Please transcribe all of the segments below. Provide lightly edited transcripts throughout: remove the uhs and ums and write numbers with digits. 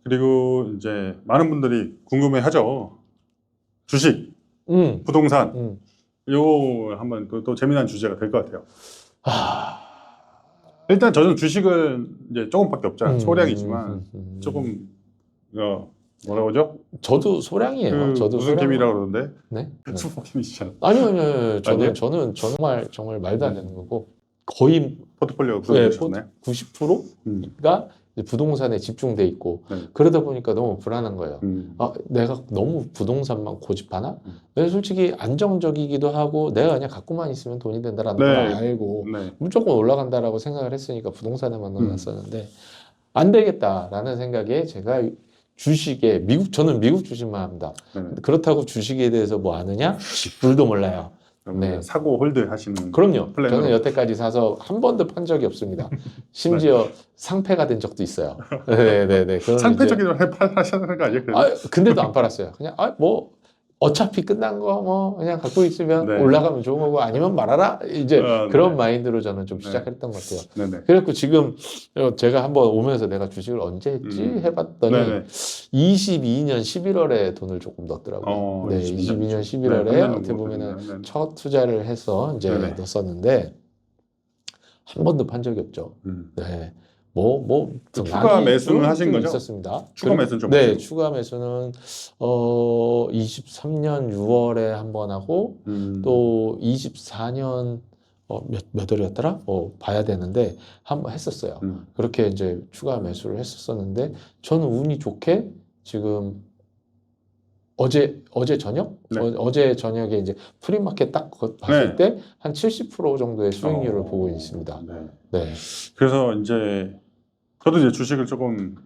그리고 이제 많은 분들이 궁금해하죠. 주식, 부동산, 요 한번 또 재미난 주제가 될 것 같아요. 일단 저는 주식을 이제 조금밖에 없잖아요. 소량이지만 조금 뭐라고 하죠? 저도 소량이에요. 저도 무슨 소량. 캠이라고 그러는데 네? 수포킴이시잖아요. 아니요. 아니에요? 저는 정말 말도 안 되는 거고 거의 포트폴리오 네, 구성되셨나요? 90%가 부동산에 집중돼 있고 네. 그러다 보니까 너무 불안한 거예요. 내가 너무 부동산만 고집하나? 내가 솔직히 안정적이기도 하고 내가 그냥 갖고만 있으면 돈이 된다라는 걸 알고 무조건 올라간다라고 생각을 했으니까 부동산에만 넣어놨었는데 안 되겠다라는 생각에 제가 주식에 저는 미국 주식만 합니다. 그렇다고 주식에 대해서 뭐 아느냐? 불도 몰라요. 네. 사고 홀드 하시는 그럼요. 플랜으로. 저는 여태까지 사서 한 번도 판 적이 없습니다. 심지어 상패가 된 적도 있어요. 네네네. 상패적인 하시는 거 아니에요? 근데도 안 팔았어요. 그냥 뭐 어차피 끝난 거 뭐 그냥 갖고 있으면 올라가면 좋은 거고 아니면 말아라 이제 그런 마인드로 저는 좀 시작했던 것 같아요. 그래갖고 지금 제가 한번 오면서 내가 주식을 언제 했지 해봤더니 22년 11월에 돈을 조금 넣었더라고요. 22년 11월에 어떻게 보면은 첫 투자를 해서 이제 넣었었는데 한 번도 판 적이 없죠. 추가 매수는 하신 거죠? 있었습니다. 추가 매수는 좀 네, 추가 매수는 23년 6월에 한 번 하고 또 24년 몇 월이었더라? 봐야 되는데 한 번 했었어요. 그렇게 이제 추가 매수를 했었었는데 저는 운이 좋게 지금 어제 저녁? 어제 저녁에 이제 프리마켓 딱 봤을 때 한 70% 정도의 수익률을 보고 있습니다. 그래서 이제 저도 이제 주식을 조금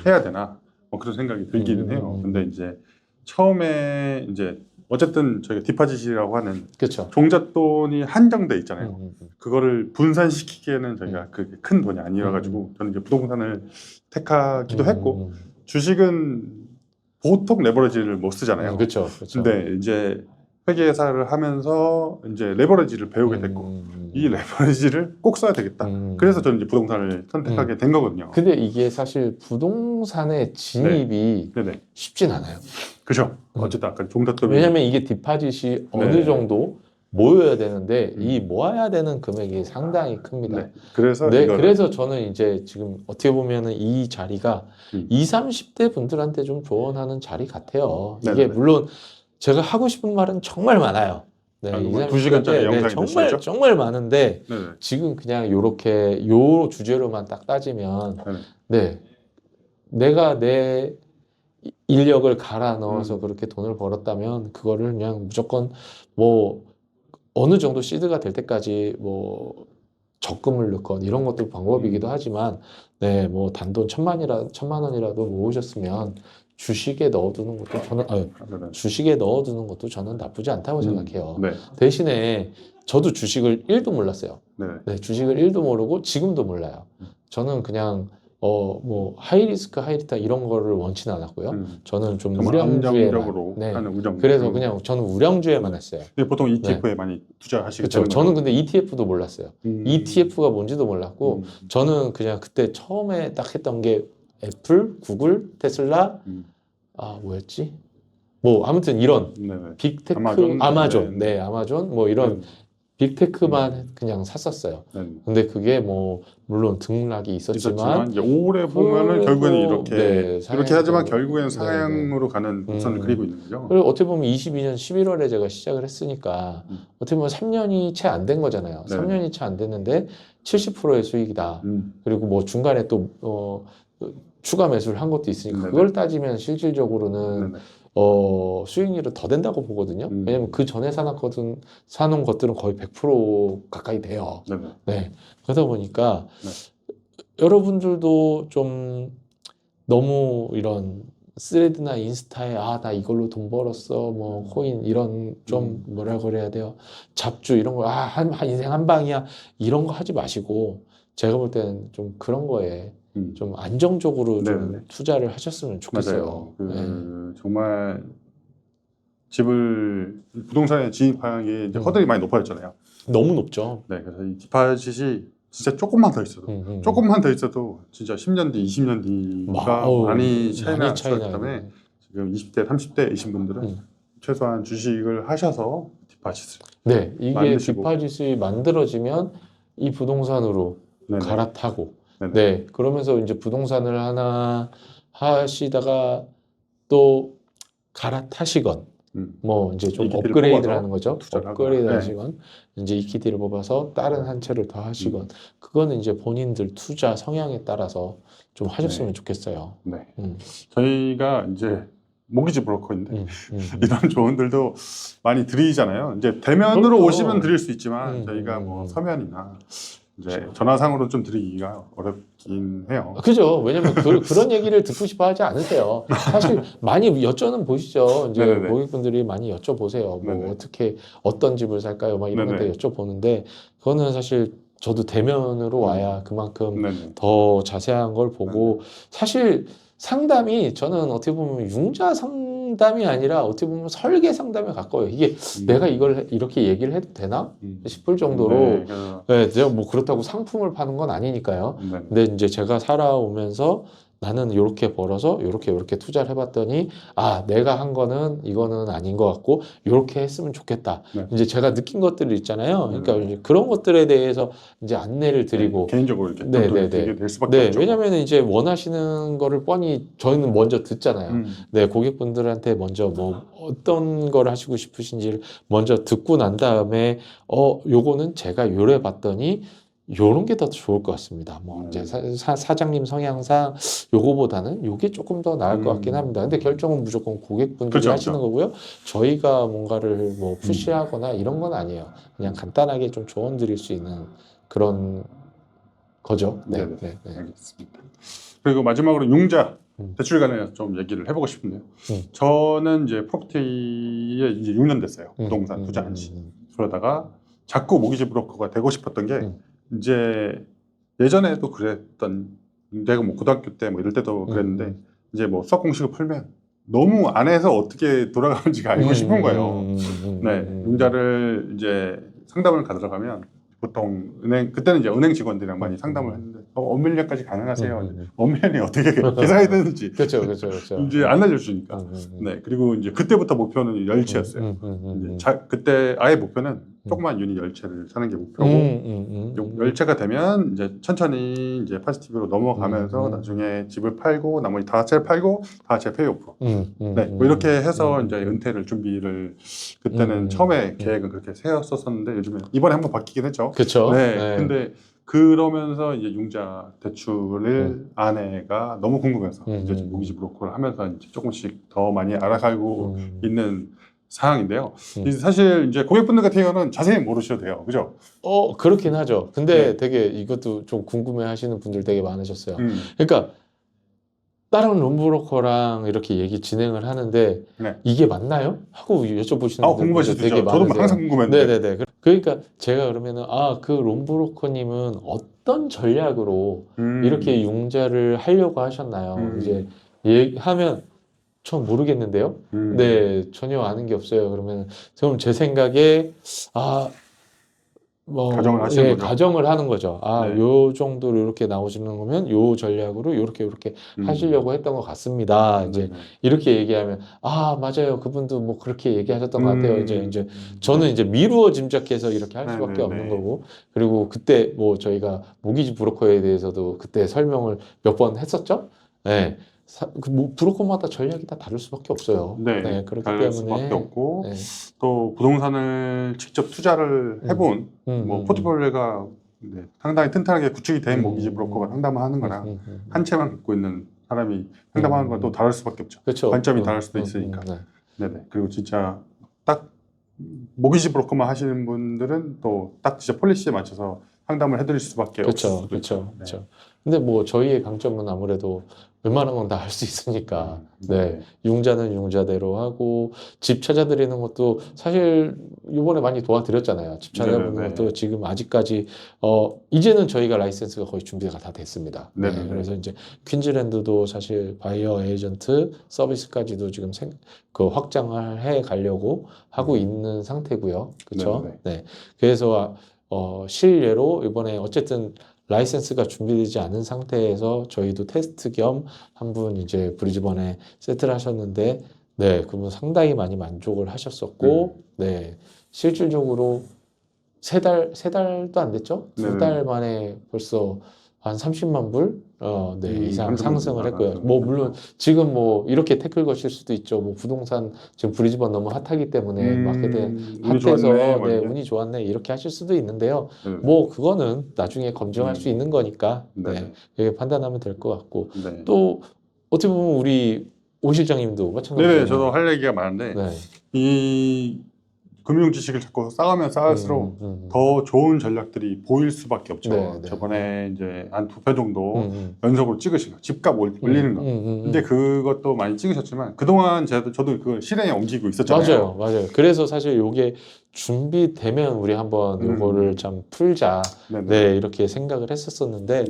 해야 되나 뭐 그런 생각이 들기는 해요. 근데 이제 처음에 이제 어쨌든 저희가 디파짓이라고 하는 종잣돈이 한정돼 있잖아요. 그거를 분산시키기에는 저희가 그게 큰 돈이 아니라 가지고 저는 이제 부동산을 택하기도 했고 주식은 보통 레버리지를 못 쓰잖아요. 근데 이제 회계사를 하면서 이제 레버리지를 배우게 됐고 이 레버리지를 꼭 써야 되겠다. 그래서 저는 이제 부동산을 선택하게 된 거거든요. 근데 이게 사실 부동산의 진입이 쉽진 않아요. 그죠. 어쨌든 아까 종잣돈이 왜냐면 이게 디파짓이 어느 정도 모여야 되는데 이 모아야 되는 금액이 상당히 큽니다. 그래서 저는 이제 지금 어떻게 보면은 이 자리가 20, 30대 분들한테 좀 조언하는 자리 같아요. 이게 물론 제가 하고 싶은 말은 정말 많아요. 2시간짜리 영상이 정말 많은데 지금 그냥 요렇게 요 주제로만 딱 따지면 내가 내 인력을 갈아 넣어서 그렇게 돈을 벌었다면 그거를 그냥 무조건 뭐 어느 정도 시드가 될 때까지 뭐 적금을 넣건 이런 것도 방법이기도 하지만 뭐 단돈 1,000만 원이라도 모으셨으면 주식에 넣어두는 것도 저는 나쁘지 않다고 생각해요. 대신에 저도 주식을 1도 몰랐어요. 주식을 1도 모르고 지금도 몰라요. 저는 그냥 뭐 하이리스크 하이리타 이런 거를 원치는 않았고요. 저는 좀 우량주에만 그래서 그냥 저는 우량주에만 했어요. 보통 ETF에 많이 투자하시게 되는 거죠. 저는 근데 ETF도 몰랐어요. ETF가 뭔지도 몰랐고 저는 그냥 그때 처음에 딱 했던 게 애플, 구글, 테슬라 뭐였지? 뭐 아무튼 이런 빅테크 아마존 뭐 이런 빅테크만 그냥 샀었어요. 근데 그게 뭐 물론 등락이 있었지만 이제 오래 보면은 결국에는 이렇게 하지만 결국에는 상향으로 가는 곡선을 그리고 있는 거죠. 그리고 어떻게 보면 22년 11월에 제가 시작을 했으니까 어떻게 보면 3년이 채 안 된 거잖아요. 3년이 채 안 됐는데 70%의 수익이다. 그리고 뭐 중간에 또 추가 매수를 한 것도 있으니까 그걸 따지면 실질적으로는 수익률은 더 된다고 보거든요. 왜냐면 그 전에 사놓은 것들은 거의 100% 가까이 돼요. 그러다 보니까 여러분들도 좀 너무 이런 스레드나 인스타에 나 이걸로 돈 벌었어 뭐 코인 이런 좀 뭐라 그래야 돼요, 잡주 이런 거 인생 한 방이야 이런 거 하지 마시고 제가 볼 때는 좀 그런 거에 좀 안정적으로 좀 투자를 하셨으면 좋겠어요. 정말 부동산에 진입하는 게 이제 허들이 많이 높아졌잖아요. 너무 높죠. 그래서 이 디파짓이 진짜 조금만 더 있어도 조금만 더 있어도 진짜 10년 뒤, 20년 뒤가 많이 차이 나기 때문에 지금 20대, 30대이신 분들은 최소한 주식을 하셔서 디파짓을 네, 이게 디파짓이 만들어지면 이 부동산으로 네네. 갈아타고 네네. 네, 그러면서 이제 부동산을 하나 하시다가 또 갈아타시건 뭐 이제 좀 업그레이드를 하는 거죠. 업그레이드 하시건 이제 이퀴티를 뽑아서 다른 한 채를 더 하시건 그거는 이제 본인들 투자 성향에 따라서 좀 하셨으면 좋겠어요. 네. 저희가 이제 모기지 브로커인데 이런 조언들도 많이 드리잖아요. 이제 대면으로 오시면 드릴 수 있지만 저희가 뭐 서면이나 이제 전화상으로 좀 드리기가 어렵긴 해요. 그죠. 왜냐면 그런 얘기를 듣고 싶어 하지 않으세요. 사실 많이 여쭤는 보시죠. 이제 네네네. 고객분들이 많이 여쭤보세요. 뭐 네네. 어떻게 어떤 집을 살까요? 막 이런 것들 여쭤보는데 그거는 사실 저도 대면으로 와야 그만큼 네네. 더 자세한 걸 보고 사실 상담이 저는 어떻게 보면 융자 상담이 아니라 어떻게 보면 설계 상담에 가까워요. 이게 내가 이걸 이렇게 얘기를 해도 되나 싶을 정도로 네, 제가 뭐 그렇다고 상품을 파는 건 아니니까요. 근데 이제 제가 살아오면서 나는 이렇게 벌어서 이렇게 투자를 해봤더니 아 내가 한 거는 이거는 아닌 것 같고 이렇게 했으면 좋겠다. 이제 제가 느낀 것들이 있잖아요. 그러니까 이제 그런 것들에 대해서 이제 안내를 드리고 개인적으로 이렇게 드리게 될 수밖에 없죠. 왜냐면 이제 원하시는 거를 뻔히 저희는 먼저 듣잖아요. 네, 고객분들한테 먼저 뭐 어떤 걸 하시고 싶으신지를 먼저 듣고 난 다음에 요거는 제가 요래 봤더니 요런 게 더 좋을 것 같습니다. 뭐 이제 사장님 성향상 요거보다는 요게 조금 더 나을 것 같긴 합니다. 근데 결정은 무조건 고객분들이 그렇죠, 하시는 거고요. 저희가 뭔가를 뭐 푸시하거나 이런 건 아니에요. 그냥 간단하게 좀 조언 드릴 수 있는 그런 거죠. 네. 알겠습니다. 그리고 마지막으로 융자 대출 관련해서 좀 얘기를 해보고 싶은데요. 저는 이제 프로퍼티에 이제 6년 됐어요. 부동산 투자한 지. 그러다가 자꾸 모기지 브로커가 되고 싶었던 게 이제 예전에도 그랬던 내가 뭐 고등학교 때 뭐 이럴 때도 그랬는데 이제 뭐 수학 공식을 풀면 너무 안에서 어떻게 돌아가는지가 알고 싶은 거예요. 네, 융자를 이제 상담을 가들어 가면 보통 그때는 이제 은행 직원들이랑 많이 상담을 했는데 엄밀리까지 가능하세요. 엄밀리 어떻게 계산해야 되는지 그렇죠. 이제 안 알려주니까. 네, 그리고 이제 그때부터 목표는 열채였어요. 이제 그때 아예 목표는 조그만 유닛 열채를 사는 게 목표고 열채가 되면 이제 천천히 이제 파지티브로 넘어가면서 나중에 집을 팔고 나머지 다채를 팔고 다채 페이오프. 네, 뭐 이렇게 해서 이제 은퇴를 준비를 그때는 처음에 계획은 그렇게 세웠었는데 요즘에 이번에 한번 바뀌긴 했죠. 그렇죠. 네, 근데 그러면서 이제 융자 대출을 아내가 너무 궁금해서 이제 모기지 브로커를 하면서 이제 조금씩 더 많이 알아가고 있는 상황인데요. 사실 이제 고객분들 같은 경우는 자세히 모르셔도 돼요, 그죠? 그렇긴 하죠. 근데 되게 이것도 좀 궁금해하시는 분들 되게 많으셨어요. 그러니까 다른 론브로커랑 이렇게 얘기 진행을 하는데 이게 맞나요? 하고 여쭤보시는 분들 되게 많으세요. 저도 항상 궁금했는데. 네네네. 그러니까 제가 그러면은 그 론브로커님은 어떤 전략으로 이렇게 융자를 하려고 하셨나요? 이제 얘기하면 전 모르겠는데요. 네, 전혀 아는 게 없어요. 그러면 제 생각에 가정을 하시는 거죠. 가정을 하는 거죠. 네. 요 정도로 이렇게 나오시는 거면 요 전략으로 이렇게 하시려고 했던 것 같습니다. 이제 이렇게 얘기하면 맞아요. 그분도 뭐 그렇게 얘기하셨던 것 같아요. 이제 저는 이제 미루어 짐작해서 이렇게 할 수밖에 없는 거고. 그리고 그때 뭐 저희가 모기지 브로커에 대해서도 그때 설명을 몇 번 했었죠. 네. 뭐 브로커마다 전략이 다 다를 수밖에 없어요. 네, 그렇기 다를 때문에 수밖에 없고 또 부동산을 직접 투자를 해본 뭐 포트폴리오가 상당히 튼튼하게 구축이 된 모기지 브로커가 상담을 하는 거랑 한 채만 갖고 있는 사람이 상담하는 건 또 다를 수밖에 없죠. 그쵸. 관점이 다를 수도 있으니까. 네네. 그리고 진짜 딱 모기지 브로커만 하시는 분들은 또 딱 진짜 폴리시에 맞춰서 상담을 해드릴 수밖에 없죠. 그렇죠. 근데 뭐 저희의 강점은 아무래도 웬만한 건 다 할 수 있으니까. 네. 융자는 융자대로 하고 집 찾아드리는 것도 사실 이번에 많이 도와드렸잖아요. 집 찾아보는 것도 지금 아직까지 이제는 저희가 라이센스가 거의 준비가 다 됐습니다. 네. 그래서 이제 퀸즐랜드도 사실 바이어 에이전트 서비스까지도 지금 확장을 해 가려고 하고 있는 상태고요. 그렇죠? 네. 그래서 실례로 이번에 어쨌든 라이센스가 준비되지 않은 상태에서 저희도 테스트 겸 한 분 이제 브리즈번에 세트를 하셨는데, 네, 그분 상당히 많이 만족을 하셨었고, 네, 실질적으로 세 달도 안 됐죠? 두 달 만에 벌써 한 30만 불 네, 이상 상승을 했고요. 뭐 물론 지금 뭐 이렇게 태클 거실 수도 있죠. 뭐 부동산 지금 브리즈번 너무 핫하기 때문에 마켓에 핫해서 네, 운이 좋았네 이렇게 하실 수도 있는데요. 뭐 그거는 나중에 검증할 수 있는 거니까 네, 이렇게 판단하면 될 것 같고 또 어떻게 보면 우리 오 실장님도 마찬가지예요. 네, 저도 할 얘기가 많은데 이 금융 지식을 자꾸 쌓으면 쌓을수록 더 좋은 전략들이 보일 수밖에 없죠. 저번에 이제 한 2표 정도 연속으로 찍으신 거, 집값 올리는 거. 근데 그것도 많이 찍으셨지만 그동안 저도 그 실행에 옮기고 있었잖아요. 맞아요. 그래서 사실 요게 준비되면 우리 한번 요거를 좀 풀자. 네, 이렇게 생각을 했었었는데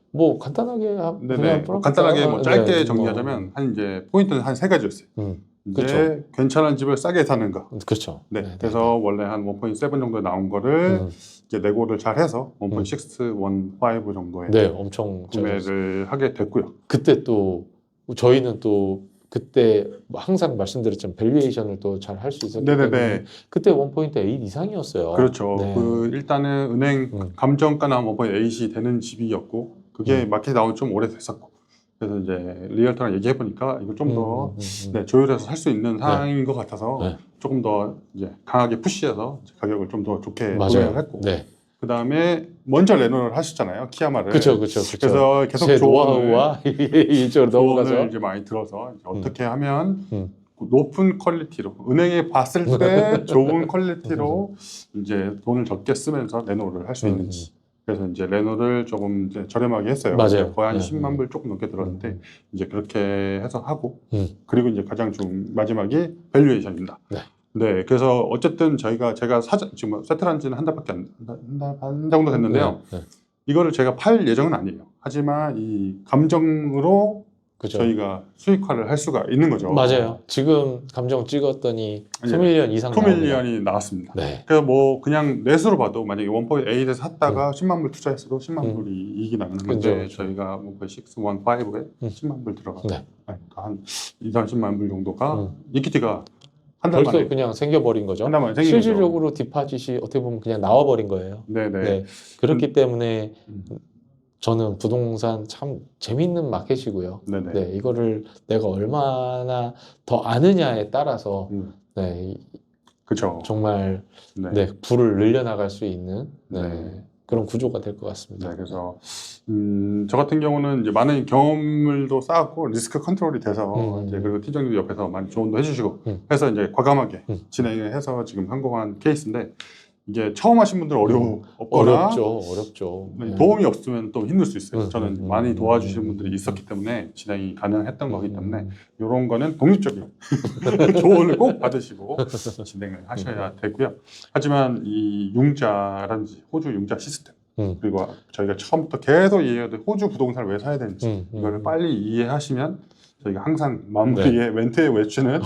뭐 간단하게 그냥 간단하게 뭐 짧게 정리하자면 한 이제 포인트는 한 3가지였어요. 이제 그렇죠. 괜찮은 집을 싸게 사는 거. 그렇죠. 네. 그래서 원래 한 1.7 정도 나온 거를 이제 내고를 잘 해서 1.615 정도에 엄청 구매를 하게 됐고요. 그때 또 저희는 또 그때 항상 말씀드렸지만 밸류에이션을 또 잘 할 수 있었기 때문에 그때 1.8 이상이었어요. 그렇죠. 그 일단은 은행 감정가나 1.8이 되는 집이었고 그게 마켓에 나온 지 좀 오래됐었고 그래서 이제 리얼터랑 얘기해 보니까 이걸 좀 더 조율해서 살 수 있는 상황인 것 같아서 조금 더 이제 강하게 푸시해서 가격을 좀 더 좋게 조율을 했고 그 다음에 먼저 레노를 하셨잖아요, 키아마를. 그렇죠. 그래서 계속 제 노하우와 이쪽으로 넘어가서 이제 많이 들어서 이제 어떻게 하면 높은 퀄리티로 은행에 봤을 때 좋은 퀄리티로 이제 돈을 적게 쓰면서 레노를 할 수 있는지. 그래서 이제 레노를 조금 이제 저렴하게 했어요. 맞아요. 거의 한 10만 불 조금 넘게 들었는데 이제 그렇게 해서 하고 그리고 이제 가장 마지막이 밸류에이션입니다. 네, 그래서 어쨌든 제가 지금 세트한 지는 한 달밖에 한 정도 됐는데요. 이거를 제가 팔 예정은 아니에요. 하지만 이 감정으로 저희가 수익화를 할 수가 있는 거죠. 맞아요. 지금 감정 찍었더니 2밀리언 이상 2밀리언이 나왔습니다. 그래서 뭐 그냥 넷으로 봐도 만약에 1.8에서 샀다가 10만 불 투자했어도 10만 불이 이익이 나는 건데 저희가 1.615에 10만 불 들어가고 한 2, 30만 불 정도가 이퀴티가 한 달 만에 그냥 생겨버린 거죠. 한 달 만에 실질적으로 디파짓이 어떻게 보면 그냥 나와버린 거예요. 그렇기 때문에 저는 부동산 참 재밌는 마켓이고요. 이거를 내가 얼마나 더 아느냐에 따라서 그쵸. 정말 부를 늘려나갈 수 있는 그런 구조가 될 것 같습니다. 그래서 저 같은 경우는 이제 많은 경험을도 쌓았고 리스크 컨트롤이 돼서 이제 그리고 팀장님도 옆에서 많이 조언도 해주시고 해서 이제 과감하게 진행을 해서 지금 성공한 케이스인데 이게 처음 하신 분들은 어렵죠. 도움이 없으면 또 힘들 수 있어요. 저는 많이 도와주시는 분들이 있었기 때문에 진행이 가능했던 거기 때문에 이런 거는 독립적인 조언을 꼭 받으시고 진행을 하셔야 되고요. 하지만 이 융자라든지 호주 융자 시스템 그리고 저희가 처음부터 계속 얘기하던 호주 부동산을 왜 사야 되는지 이거를 빨리 이해하시면 저희가 항상 마무리에 멘트에 외치는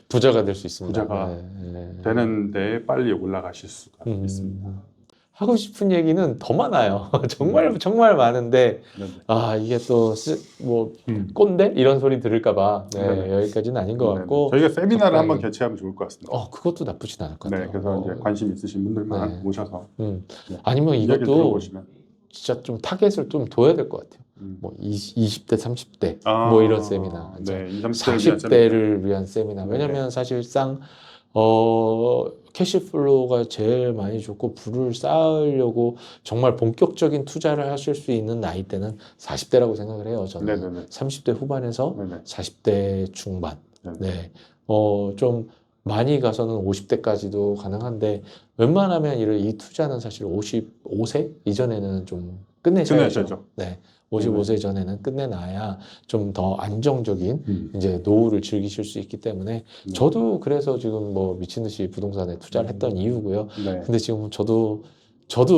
부자가 될 수 있습니다. 부자가 되는데 빨리 올라가실 수가 있습니다. 하고 싶은 얘기는 더 많아요. 정말 많은데 이게 또 뭐 꼰대 이런 소리 들을까봐 여기까지는 아닌 것 같고 저희가 세미나를 한번 개최하면 좋을 것 같습니다. 그것도 나쁘진 않을 것 같아요. 그래서 이제 관심 있으신 분들만 모셔서 아니면 이것도 진짜 좀 타겟을 좀 둬야 될 것 같아요. 뭐 20대, 30대 뭐 이런 세미나, 40대를 위한 세미나. 왜냐면 사실상 캐시플로우가 제일 많이 좋고 부를 쌓으려고 정말 본격적인 투자를 하실 수 있는 나이대는 40대라고 생각을 해요. 저는 30대 후반에서 40대 중반. 좀 많이 가서는 50대까지도 가능한데 웬만하면 이 투자는 사실 55세 이전에는 좀 끝내셔야죠. 55세 전에는 끝내놔야 좀 더 안정적인 이제 노후를 즐기실 수 있기 때문에 저도 그래서 지금 뭐 미친 듯이 부동산에 투자를 했던 이유고요. 근데 지금 저도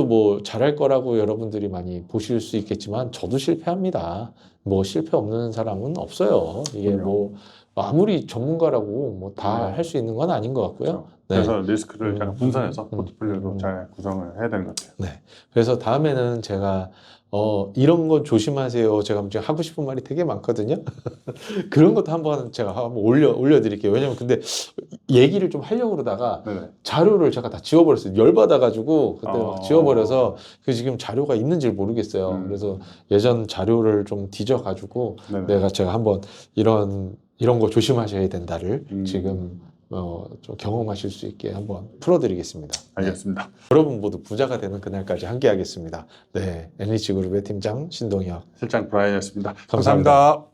뭐 잘할 거라고 여러분들이 많이 보실 수 있겠지만 저도 실패합니다. 뭐 실패 없는 사람은 없어요. 이게 뭐 아무리 전문가라고 뭐 다 네. 할 수 있는 건 아닌 것 같고요. 그렇죠. 네. 그래서 리스크를 약간 분산해서 포트폴리오도 잘 구성을 해야 되는 것 같아요. 네. 그래서 다음에는 제가 이런 거 조심하세요. 제가 지금 하고 싶은 말이 되게 많거든요. 그런 것도 한번 제가 한번 올려드릴게요. 왜냐면 근데 얘기를 좀 하려고 그러다가 네네. 자료를 제가 다 지워버렸어요. 열받아가지고 그때 막 지워버려서 그 지금 자료가 있는지 모르겠어요. 그래서 예전 자료를 좀 뒤져가지고 제가 한번 이런 거 조심하셔야 된다를 지금 좀 경험하실 수 있게 한번 풀어드리겠습니다. 알겠습니다. 네. 여러분 모두 부자가 되는 그날까지 함께 하겠습니다. 네, NH그룹의 팀장 신동혁 실장 브라이언이었습니다. 감사합니다. 감사합니다.